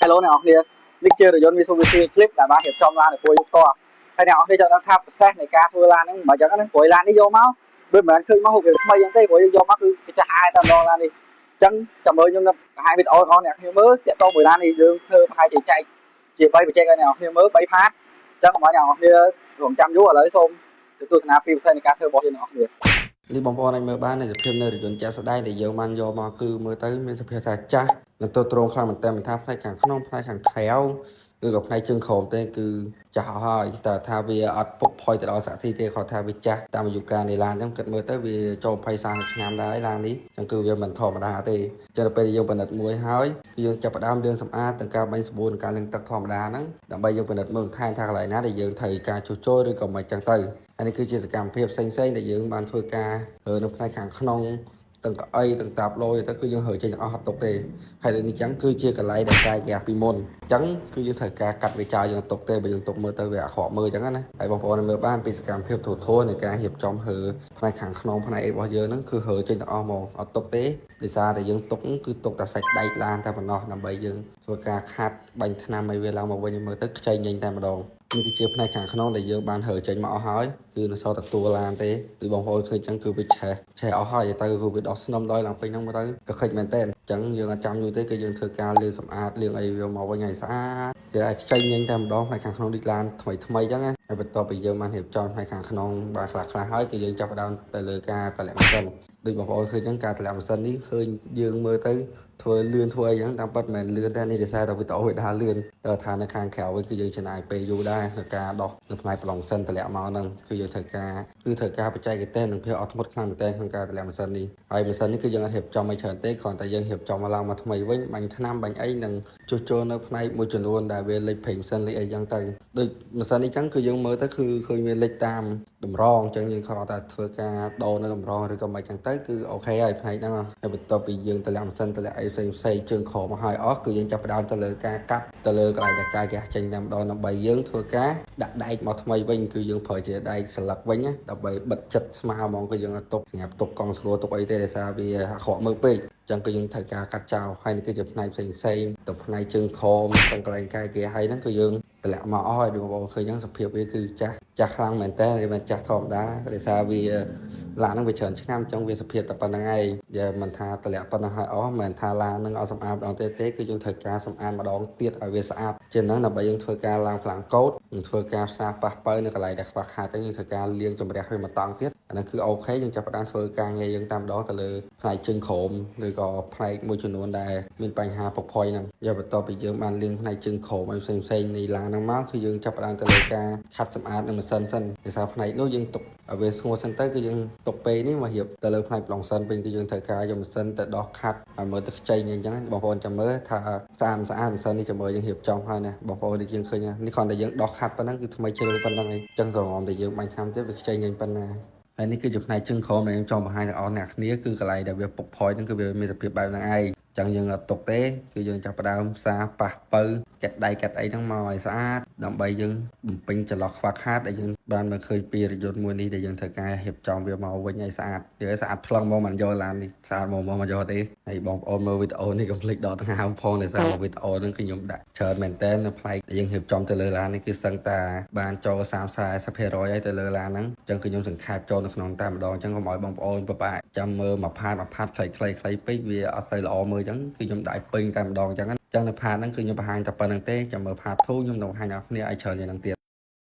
Hello này kia lịch chơi rồi Mitsubishi Clip là ba hiệp trong lan để cuối to hay nào khi cho nó tháp set này ca thua lan mà cho nó cuối lan đi vô máu bên mà khi máu hụt mây những cái cuối vô máuคือจะhai tầm đo lan đi chân chậm ơi nhưng hai bên on nè như mới chạy to 10 lan đi đường thơ hai chị chạy chị bay bị chạy cái nào như mới bay phát chân mà nào kia gồm trăm vú ở lấy xôm từ tôi snap phim xe này ca thơ bỏ trên nó được នេះបងប្អូនអាចមើលបាននៅសភាពនៅរយន្តចាក់ស្ដែងដែលយើងបានយកមកគឺមើលទៅមានសភាពថាចាស់និងទៅត្រង់ខ្លាំងមែនតើមិនថាផ្នែកខាងក្នុងផ្នែកខាងក្រៅឬក៏ផ្នែកជើងក្រោមទេគឺចាស់ហើយតែថាវាអត់ពុកផុយទៅដល់សាក់ស៊ីទេគាត់ថាវាចាស់តាមអាយុកាលនៃឡានហ្នឹងគិតមើលទៅវាចូល20 30ឆ្នាំដែរឡាននេះចឹងគឺវាមិនធម្មតាទេចឹងទៅពេលយើងពិនិត្យមួយហើយគឺយើងចាប់ផ្ដើមលាងសម្អាតទាំងការបាញ់សាប៊ូនិងការលាងទឹកធម្មតាហ្នឹងដើម្បីយើងពិនិត្យមើលបន្ថែមថាកន្លែងណាដែលយើងត្រូវការជួសជុលឬក៏មិនចឹងទៅហើយនេះគឺជាសកម្មភាពផ្សេងៗដែលយើងបានធ្វើការនៅផ្នែកខាងក្នុងទាំងកៅអីទាំងតាបលយទៅគឺយើងរើចេញអស់ហត់ទុកទេហើយនេះចឹងគឺជាកន្លែងដែលកាយគេពីមុនចឹងគឺយើងត្រូវការកាត់វាចោលយើងទុកទេបើយើងទុកមើលទៅវាអាក្រក់មើលចឹងណាហើយបងប្អូនមើលបានពីសកម្មភាពធូរធូរនៃការរៀបចំហើផ្នែកខាងក្នុងផ្នែកអីរបស់យើងហ្នឹងគឺរើចេញទាំងអស់ហ្មងអត់ទុកទេដោយសារតែយើងទុកគឺទុកតែសាច់ដែកឡានតែប៉ុណ្ណោះដើម្បីយើងធ្វើការខាត់បាញ់ថ្នាំឲ្យវាឡើងមកវិញមើលទៅខ្ចីញញតែម្ដងនេះគឺជាផ្នែកខាងក្នុងដែលយើងបានរើចេញមកអស់ហើយគឺនៅសល់តែតួឡានទេគឺបងប្អូនឃើញចឹងគឺវាឆេះអស់ហើយទៅគឺវាដោះស្នំដល់ឡើងពេញហ្នឹងមកទៅក៏ខិចមែនតើចឹងយើងអត់ចាំយូរទេគឺយើងធ្វើការលាងសម្អាតលាងអីវាមកវិញឲ្យស្អាតតែឲ្យខ្ចីញញតែម្ដងផ្នែកខាងក្នុងដូចឡានថ្មីចឹងណាហើយបន្ទាប់ពីយើងបានរៀបចំផ្នែកខាងក្នុងបានខ្លះហើយគឺយើងចាប់ផ្ដើមទៅលើការតម្លាក់ម៉ាស៊ីនដូចបងប្អូនឃើញចឹងការតម្លាក់ម៉ាស៊ីននេះឃើញយើងមើលទៅធ្វើលឿនធ្វើអីចឹងតាមពិតមិនមែនលឿនតែនេះដោយសារតែវីដេអូវាដើរលឿនតែថានៅខាងក្រៅវិញគឺយើងចំណាយពេលយូរដែរក្នុងការដោះនៅផ្នែកប្លង់ម៉ាស៊ីនតម្លាក់មកហ្នឹងគឺយើងត្រូវការបច្ចេកទេសនិងភាពអត់ធ្មត់ខ្លាំងមែនទែនក្នុងការតម្លាក់ម៉ាស៊ីននេះហើយម៉ាស៊ីននេះគឺយើងអត់រៀបចំឲ្យច្រើនទេគ្រាន់តែយើងរៀបចំមកឡើងមកថ្មីវិញបាញ់ថ្នាំបាញ់អីនិងជួសជុលនៅផ្នែកមួយចំនួនដែលវាលេចប្រេងម៉ាស៊ីនលេចអីចឹងទៅដូចម៉ាស៊ីននេះចឹងគឺយើងមើលទៅគឺឃើញវាលេចតាមតម្រងចឹងយើងខំតែធ្វើការដូរនៅតម្រងឬក៏មិនចឹងទៅគឺអូខេហើយផ្នែកហ្នឹងហើយបន្ទាប់ពីយើងតម្លាក់ម៉ាស៊ីនតម្លាក់អីផ្សេងជើងខោមកហើយអស់គឺយើងចាប់ផ្ដើមទៅលើការកាត់ទៅលើកន្លែងដែលកាយគេចេញតែម្ដងដើម្បីយើងធ្វើការដាក់ដែកមកថ្មីវិញគឺយើងប្រើជាដែកស្លឹកវិញណាដើម្បីបិទចិត្តស្មើហ្មងគឺយើងអត់ទុកសម្រាប់ទុកកង់ស្គរទុកអីទេដោយសារវាអាក្រក់មើលពេកចឹងគឺយើងត្រូវការកាត់ចោលហើយនេះគឺជាផ្នែកផ្សេងទៅផ្នែកជើងខមទាំងកន្លែងកាយគេហើយហ្នឹងគឺយើងតម្លាក់មកអស់ហើយដូចបងប្អូនឃើញចឹងសភាពវាគឺចាស់ខ្លាំងមែនតើវាមិនចាស់ធម្មតាដោយសារវាឡានហ្នឹងវាច្រើនឆ្នាំចឹងវាសភាពតែប៉ុណ្្នឹងឯងយើងមិនថាតម្លាក់ប៉ុណ្្នឹងហើយអស់មិនថាឡានហ្នឹងអត់សម្អាតម្ដងទេគឺយើងត្រូវការសម្អាតម្ដងទៀតឲ្យវាស្អាតជាងហ្នឹងដើម្បីយើងធ្វើការឡើងផ្លាំងកូតនិងធ្វើការផ្សារប៉ះប៉ូវនៅកន្លែងដែលខ្វះខាតចឹងយើងធ្វើការលាងជំរះវាមកតង់ទៀតអាហ្នឹងគឺអូខេយើងចាប់ផ្ដើមធ្វើការងារយើងតាមម្ដងទៅលើផ្នែកជើងក្រោមឬក៏ផ្នែកមួយចំនួនដែលមានបញ្ហាពុកផុយហ្នឹងយកបន្ទាប់ពីយើងបានលាងផ្នែកជើងក្រោមឲ្យផ្សេងនៃឡានហ្នឹងមកគឺយើងចាប់ផ្ដើមទៅលើការខាត់សម្អាតនៅម៉ាស៊ីនសិនដោយសារផ្នែកនោះយើងទុកឲ្យវាស្ងួតសិនទៅគឺយើងទុកពេលនេះមករៀបទៅលើផ្នែកប្លង់សិនវិញគឺយើងត្រូវការយកម៉ាស៊ីនទៅដោះខាត់ឲ្យមើលទៅខ្ចីអញ្ចឹងបងប្អូនចាំមើលថាស្អាតម៉ាស៊ីននេះចាំមើលយើងរៀបចំហើយណាបងប្អូនដូចយើងឃើញនេះគ្រាន់តែយើងដោះខាត់ប៉ុណ្ណឹងគឺថ្មីជ្រុលប៉ុណ្ណឹងឯងអញ្ចឹងក្រហមតែយើងបាញ់ឆ្នាំទៀតវាខ្ចីញញប៉ុណ្ណាហើយនេះគឺជាផ្នែកជើងក្រោមដែលខ្ញុំចង់បង្ហាញដល់អ្នកគ្នាគឺកន្លែងដែលវាពុកផុយហ្នឹងគឺវាមានសភាពបែបហ្នឹងឯងចឹងយើងអត់ទុកទេគឺយើងចាប់ផ្ដើមផ្សារប៉ះពៅកាត់ដៃកាត់អីហ្នឹងមកឲ្យស្អាតដើម្បីយើងបំពេញចន្លោះខ្វះខាតដែលយើងបានមកឃើញពីរយន្តមួយនេះដែលយើងត្រូវការរៀបចំវាមកវិញឲ្យស្អាតយើងឲ្យស្អាតផ្លឹងមកមិនយកឡាននេះស្អាតមកយកទេហើយបងប្អូនមើលវីដេអូនេះកុំភ្លេចដកដង្ហើមផងដោយសារវីដេអូហ្នឹងគឺខ្ញុំដាក់ច្រើនមែនតើនៅផ្នែកដែលយើងរៀបចំទៅលើឡាននេះគឺសឹងតាបានចូល30-40%ហើយទៅលើឡានហ្នឹងចឹងគឺខ្ញុំសង្ខេបចូលនៅក្នុងតែម្ដងចឹងកុំឲ្យបងប្អូនពិបាកចាំមើលមួយផាតខ្លីៗពេកវាអត់សូវល្អមើលចឹងគឺខ្ញុំដាក់ពេញតែម្ដងចឹងនៅផាតហ្នឹងគឺខ្ញុំបង្ហាញតែប៉ុណ្្នឹងទេចាំមើលផាត2ខ្ញុំនឹងបង្ហាញដល់អ្នកគ្នាឲ្យច្រើនជាងហ្នឹងទៀត